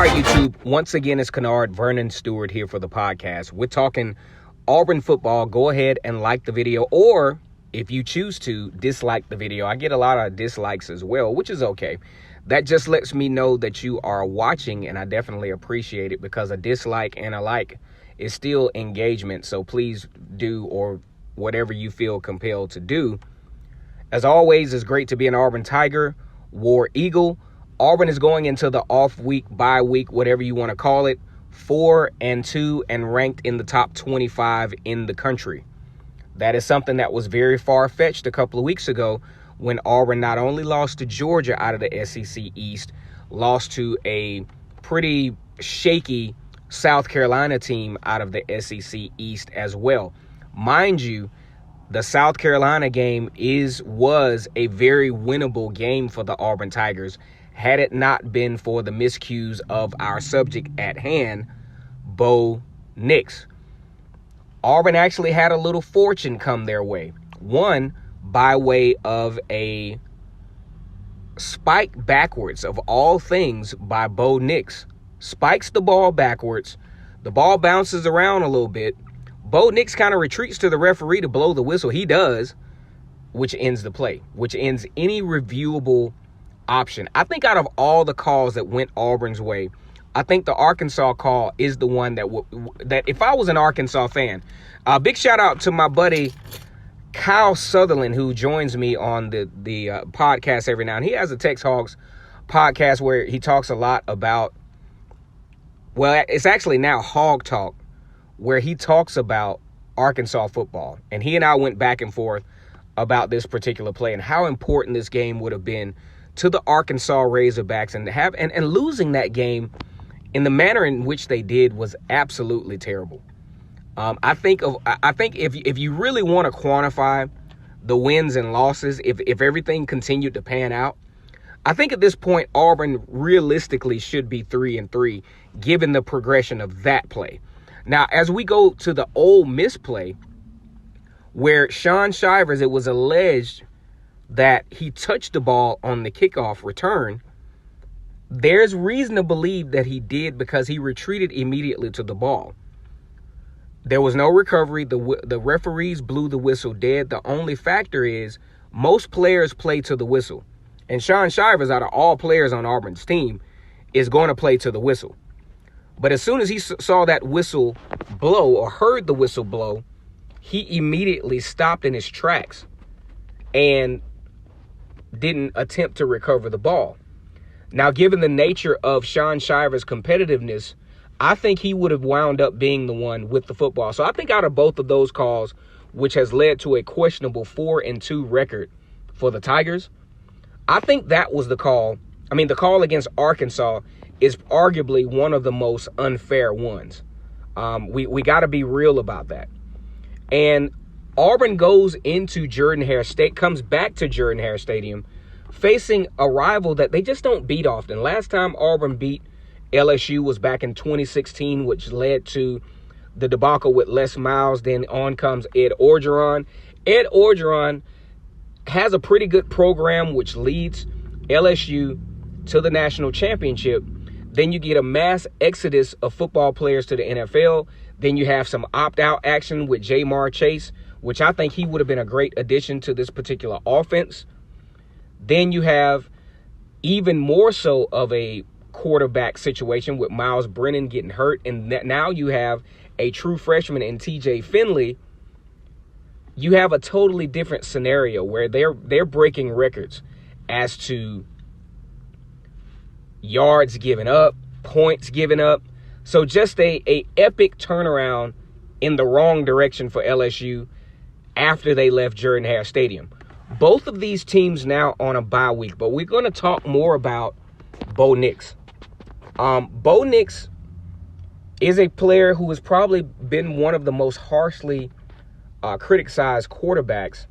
right, YouTube. Once again, it's Kennard Vernon Stewart here for the podcast. We're talking Auburn football. Go ahead and like the video, or if you choose to, dislike the video. I get a lot of dislikes as well, which is okay. That just lets me know that you are watching, and I definitely appreciate it, because a dislike and a like is still engagement. So please do, or whatever you feel compelled to do. As always, it's great to be an Auburn Tiger, War Eagle. Auburn is going into the off week, bye week, whatever you want to call it, 4-2 and ranked in the top 25 in the country. That is something that was very far-fetched a couple of weeks ago when Auburn not only lost to Georgia out of the SEC East, lost to a pretty shaky South Carolina team out of the SEC East as well. Mind you, the South Carolina game was a very winnable game for the Auburn Tigers, had it not been for the miscues of our subject at hand, Bo Nix. Auburn actually had a little fortune come their way. One, by way of a spike backwards, of all things, by Bo Nix. Spikes the ball backwards. The ball bounces around a little bit. Bo Nix kind of retreats to the referee to blow the whistle. He does, which ends the play, which ends any reviewable option. I think out of all the calls that went Auburn's way, I think the Arkansas call is the one that if I was an Arkansas fan, big shout out to my buddy Kyle Sutherland, who joins me on the podcast every now and then. He has a Tex Hogs podcast where he talks a lot about, well, it's actually now Hog Talk, where he talks about Arkansas football. And he and I went back and forth about this particular play and how important this game would have been to the Arkansas Razorbacks, and losing that game in the manner in which they did was absolutely terrible. I think if you really want to quantify the wins and losses, if everything continued to pan out, I think at this point Auburn realistically should be 3-3, given the progression of that play. Now, as we go to the Ole Miss play, where Shaun Shivers, it was alleged that he touched the ball on the kickoff return, there's reason to believe that he did, because he retreated immediately to the ball. There was no recovery. The referees blew the whistle dead. The only factor is most players play to the whistle. And Shaun Shivers, out of all players on Auburn's team, is going to play to the whistle. But as soon as he saw that whistle blow, or heard the whistle blow, he immediately stopped in his tracks and didn't attempt to recover the ball. Now, given the nature of Shaun Shivers' competitiveness, I think he would have wound up being the one with the football. So I think out of both of those calls, which has led to a questionable 4-2 record for the Tigers, I think that was the call. I mean, the call against Arkansas is arguably one of the most unfair ones. We got to be real about that. And Auburn goes into comes back to Jordan-Hare Stadium, facing a rival that they just don't beat often. Last time Auburn beat LSU was back in 2016, which led to the debacle with Les Miles. Then on comes Ed Orgeron. Ed Orgeron has a pretty good program, which leads LSU to the national championship. Then you get a mass exodus of football players to the NFL. Then you have some opt-out action with Jamar Chase, which I think he would have been a great addition to this particular offense. Then you have even more so of a quarterback situation with Miles Brennan getting hurt. And now you have a true freshman in TJ Finley. You have a totally different scenario where they're breaking records as to yards given up, points given up. So just a epic turnaround in the wrong direction for LSU after they left Jordan-Hare Stadium. Both of these teams now on a bye week, but we're going to talk more about Bo Nix. Bo Nix is a player who has probably been one of the most harshly criticized quarterbacks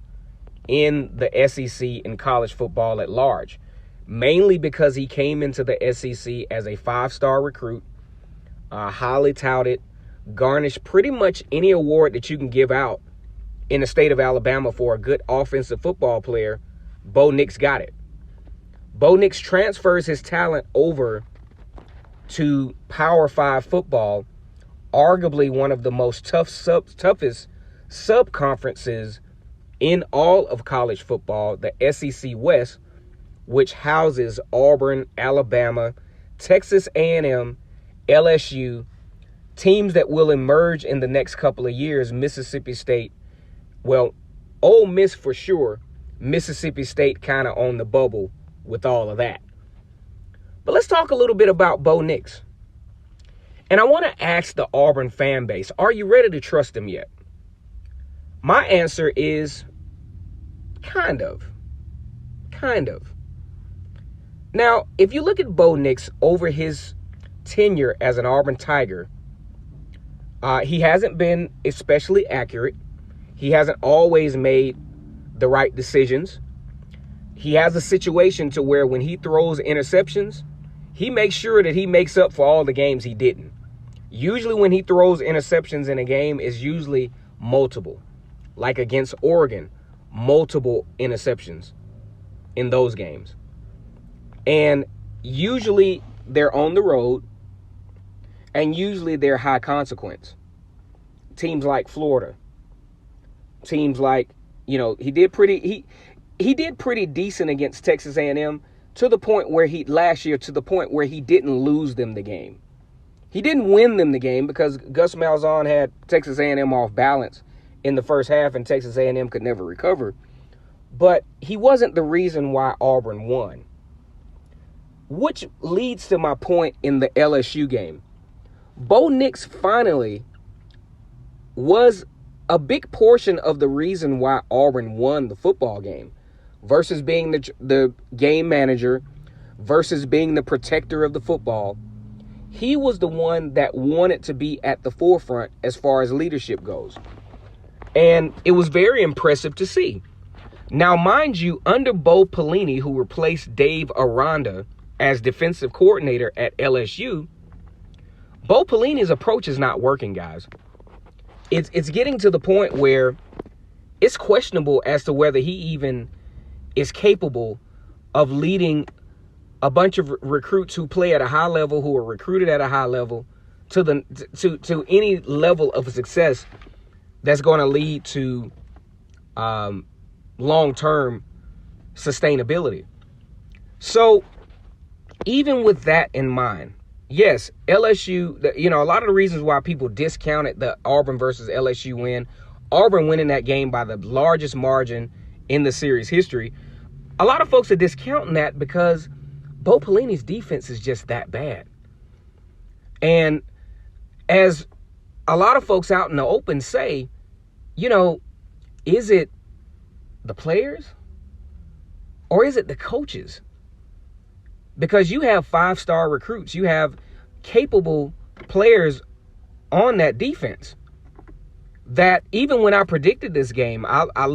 in the SEC and college football at large, mainly because he came into the SEC as a 5-star recruit, highly touted, garnished pretty much any award that you can give out in the state of Alabama for a good offensive football player. Bo Nix got it. Bo Nix transfers his talent over to Power 5 football, arguably one of the most toughest sub-conferences in all of college football, the SEC West, which houses Auburn, Alabama, Texas A&M, LSU, teams that will emerge in the next couple of years, Mississippi State, well, Ole Miss for sure, Mississippi State kind of on the bubble with all of that. But let's talk a little bit about Bo Nix. And I want to ask the Auburn fan base, are you ready to trust him yet? My answer is kind of. Now, if you look at Bo Nix over his tenure as an Auburn Tiger, he hasn't been especially accurate. He hasn't always made the right decisions. He has a situation to where when he throws interceptions, he makes sure that he makes up for all the games he didn't. Usually when he throws interceptions in a game, it's usually multiple. Like against Oregon, multiple interceptions in those games. And usually they're on the road, and usually they're high consequence. Teams like Florida, teams like, he did pretty decent against Texas A&M to the point where he didn't lose them the game. He didn't win them the game because Gus Malzahn had Texas A&M off balance in the first half, and Texas A&M could never recover. But he wasn't the reason why Auburn won. Which leads to my point in the LSU game. Bo Nix finally was a big portion of the reason why Auburn won the football game versus being the game manager, versus being the protector of the football. He was the one that wanted to be at the forefront as far as leadership goes. And it was very impressive to see. Now, mind you, under Bo Pelini, who replaced Dave Aranda as defensive coordinator at LSU, Bo Pelini's approach is not working, guys. It's getting to the point where it's questionable as to whether he even is capable of leading a bunch of recruits who play at a high level, who are recruited at a high level, to any level of success that's going to lead to long-term sustainability. So even with that in mind, yes, LSU, a lot of the reasons why people discounted the Auburn versus LSU win, Auburn winning that game by the largest margin in the series history, a lot of folks are discounting that because Bo Pelini's defense is just that bad. And as a lot of folks out in the open say, is it the players or is it the coaches? Because you have 5-star recruits. You have capable players on that defense that even when I predicted this game, I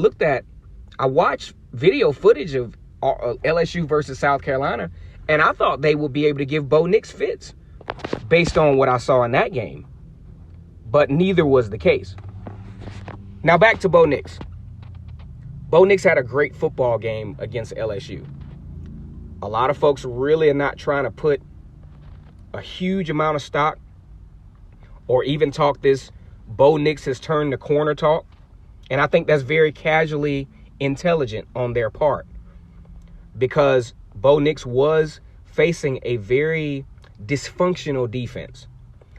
watched video footage of LSU versus South Carolina, and I thought they would be able to give Bo Nix fits based on what I saw in that game. But neither was the case. Now back to Bo Nix. Bo Nix had a great football game against LSU. A lot of folks really are not trying to put a huge amount of stock or even talk this Bo Nix has turned the corner talk. And I think that's very casually intelligent on their part, because Bo Nix was facing a very dysfunctional defense,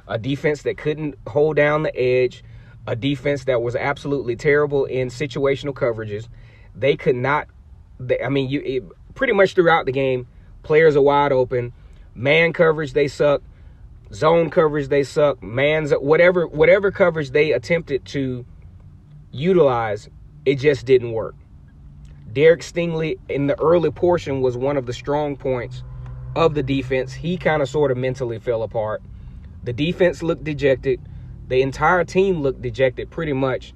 a defense that couldn't hold down the edge, a defense that was absolutely terrible in situational coverages. They could not, pretty much throughout the game, players are wide open. Man coverage, they suck. Zone coverage, they suck. Whatever coverage they attempted to utilize, it just didn't work. Derek Stingley in the early portion was one of the strong points of the defense. He kind of sort of mentally fell apart. The defense looked dejected. The entire team looked dejected pretty much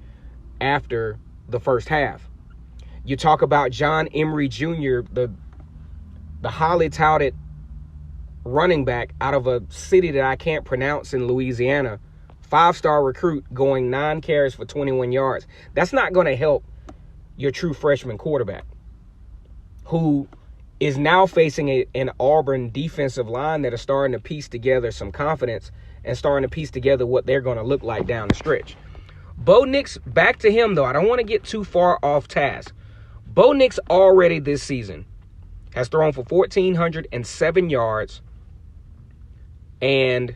after the first half. You talk about John Emery Jr., the highly touted running back out of a city that I can't pronounce in Louisiana, 5-star recruit going 9 carries for 21 yards. That's not going to help your true freshman quarterback, who is now facing an Auburn defensive line that are starting to piece together some confidence and starting to piece together what they're going to look like down the stretch. Bo Nix, back to him, though. I don't want to get too far off task. Bo Nix already this season has thrown for 1,407 yards, and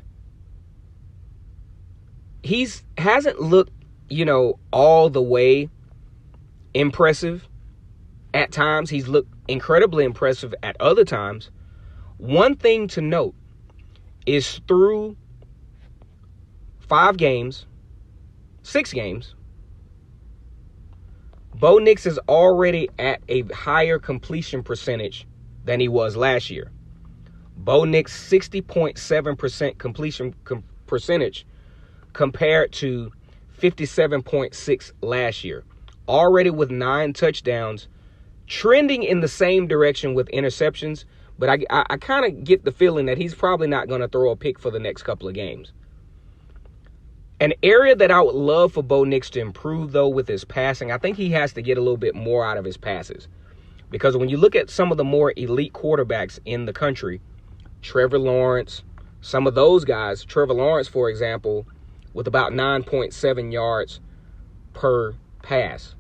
hasn't looked, all the way impressive at times. He's looked incredibly impressive at other times. One thing to note is through 6 games, Bo Nix is already at a higher completion percentage than he was last year. Bo Nix 60.7% completion percentage compared to 57.6 last year. Already with 9 touchdowns, trending in the same direction with interceptions, but I kind of get the feeling that he's probably not going to throw a pick for the next couple of games. An area that I would love for Bo Nix to improve, though, with his passing, I think he has to get a little bit more out of his passes. Because when you look at some of the more elite quarterbacks in the country, Trevor Lawrence, some of those guys, Trevor Lawrence, for example, with about 9.7 yards per pass.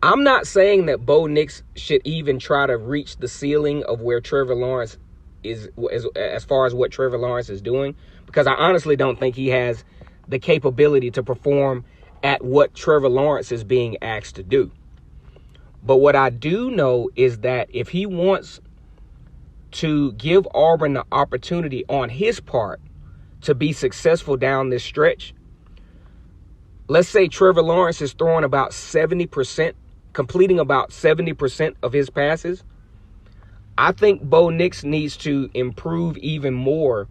I'm not saying that Bo Nix should even try to reach the ceiling of where Trevor Lawrence is as far as what Trevor Lawrence is doing, because I honestly don't think he has the capability to perform at what Trevor Lawrence is being asked to do. But what I do know is that if he wants to give Auburn the opportunity on his part to be successful down this stretch, let's say Trevor Lawrence is throwing about 70%, completing about 70% of his passes, I think Bo Nix needs to improve even more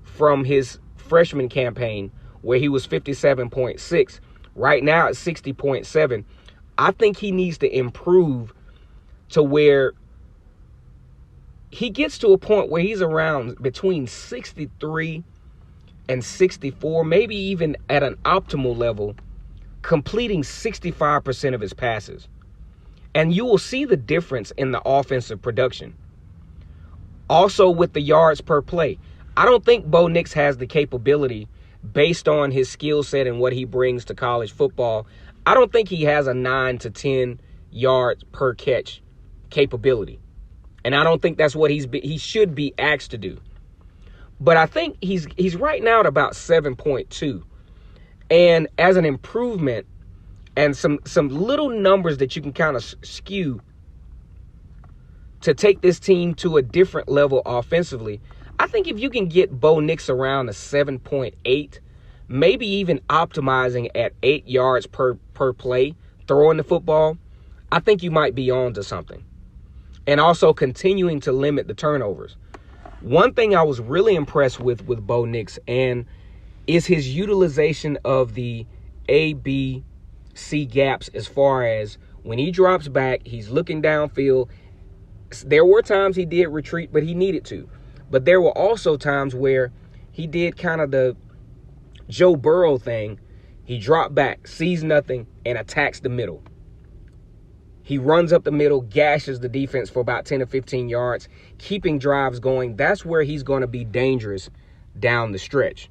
from his freshman campaign where he was 57.6. Right now it's 60.7. I think he needs to improve to where he gets to a point where he's around between 63 and 64, maybe even at an optimal level, completing 65% of his passes. And you will see the difference in the offensive production. Also with the yards per play. I don't think Bo Nix has the capability, based on his skill set and what he brings to college football, I don't think he has a 9 to 10 yards per catch capability. And I don't think that's what he should be asked to do. But I think he's right now at about 7.2. And as an improvement and some little numbers that you can kind of skew to take this team to a different level offensively, I think if you can get Bo Nix around a 7.8, maybe even optimizing at 8 yards per play, throwing the football, I think you might be on to something. And also continuing to limit the turnovers. One thing I was really impressed with Bo Nix and is his utilization of the A, B, C gaps, as far as when he drops back, he's looking downfield. There were times he did retreat, but he needed to. But there were also times where he did kind of the Joe Burrow thing. He dropped back, sees nothing, and attacks the middle. He runs up the middle, gashes the defense for about 10 or 15 yards, keeping drives going. That's where he's going to be dangerous down the stretch.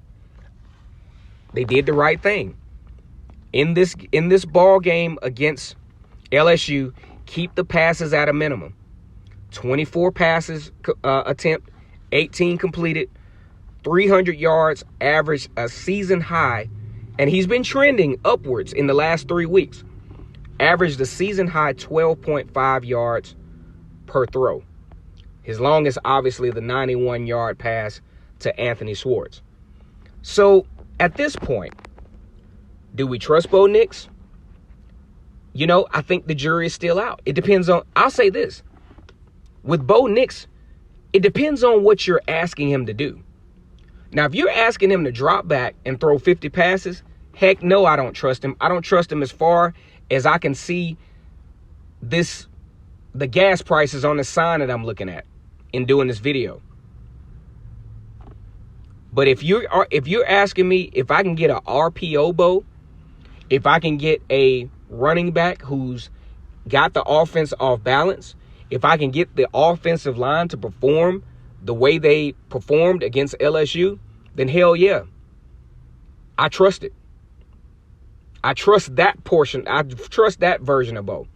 They did the right thing. In this ball game against LSU, keep the passes at a minimum. 24 passes attempt, 18 completed, 300 yards, average a season high, and he's been trending upwards in the last 3 weeks. Averaged a season high 12.5 yards per throw. His longest, obviously, the 91-yard pass to Anthony Schwartz. So, at this point, do we trust Bo Nix? I think the jury is still out. It depends on, I'll say this. With Bo Nix, it depends on what you're asking him to do. Now, if you're asking him to drop back and throw 50 passes, heck no, I don't trust him. I don't trust him as far as I can see the gas prices on the sign that I'm looking at in doing this video. But if you're asking me if I can get a RPO Bo, if I can get a running back who's got the offense off balance, if I can get the offensive line to perform the way they performed against LSU, then hell yeah. I trust it. I trust that portion. I trust that version of Bo.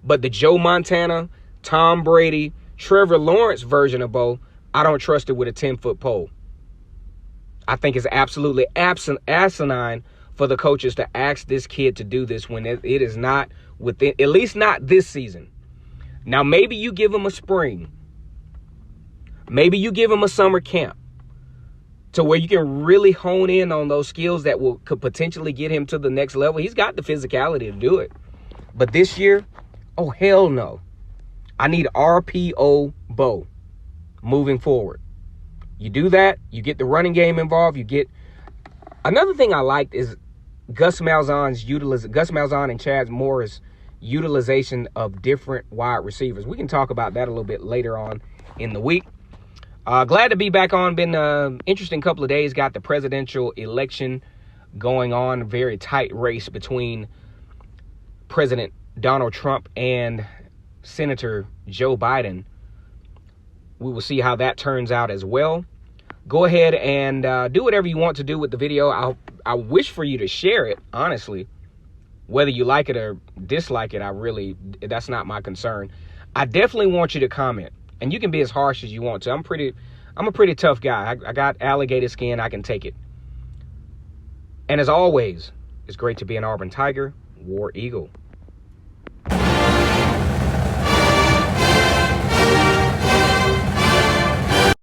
But the Joe Montana, Tom Brady, Trevor Lawrence version of Bo, I don't trust it with a 10-foot pole. I think it's absolutely asinine for the coaches to ask this kid to do this when it is not within, at least not this season. Now, maybe you give him a spring. Maybe you give him a summer camp to where you can really hone in on those skills that could potentially get him to the next level. He's got the physicality to do it. But this year, oh, hell no. I need RPO Bo moving forward. You do that, you get the running game involved. You get another thing I liked is Gus Malzahn and Chad Morris' utilization of different wide receivers. We can talk about that a little bit later on in the week. Glad to be back on. Been an interesting couple of days. Got the presidential election going on. Very tight race between President Donald Trump and Senator Joe Biden. We will see how that turns out as well. Go ahead and do whatever you want to do with the video. I wish for you to share it, honestly. Whether you like it or dislike it, that's not my concern. I definitely want you to comment. And you can be as harsh as you want to. I'm a pretty tough guy. I got alligator skin. I can take it. And as always, it's great to be an Auburn Tiger, War Eagle.